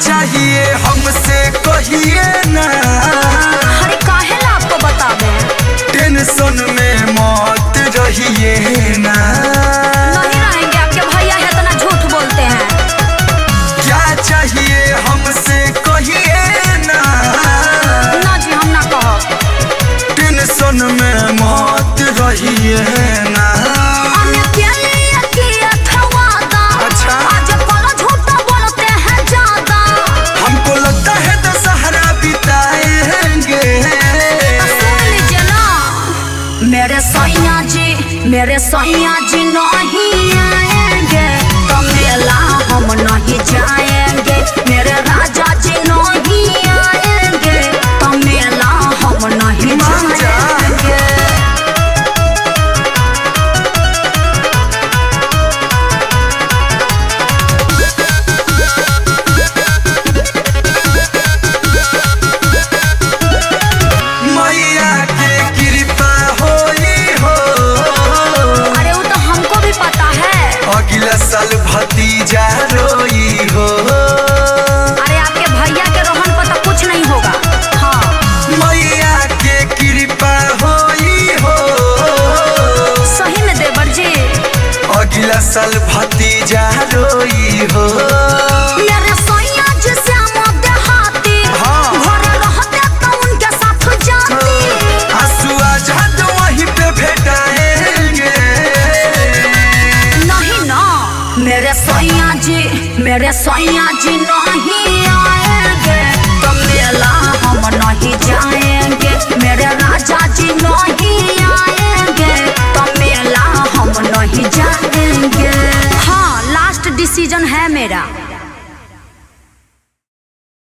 चाहिए हमसे कहिए ना। अरे काहे ला आपको बता दें। टेंशन में मत रहिए ना। नहीं रहेंगे, आपके भैया है इतना झूठ बोलते हैं। क्या चाहिए हमसे कहिए ना। ना जी हम ना कहो। टेंशन में मत रहिए ना। मेरे सैया जी नहीं आएंगे तो मेला हम नहीं जाएंगे। मेरे राजा जी नहीं आएंगे तो मेला हम नहीं जाएंगे। मैया के कृपा होई हो। अगला साल भतीजा रोई हो। अरे आपके भैया के रोहन पर तो कुछ नहीं होगा। हाँ मैया के कृपा होई हो। सही में देवर जी। अगला साल भतीजा रोई हो। मेरे सैया जी श्याम देहाती। हाँ घर रहते तो उनके साथ जाती। आंसू आजाद वहीं पे भेटाएंगे। मेरे सैया जी नहीं आएंगे तो मेला हम नहीं जाएंगे। मेरे राजा जी नहीं आएंगे तो मेला हम नहीं जाएंगे। हाँ लास्ट डिसीजन है मेरा।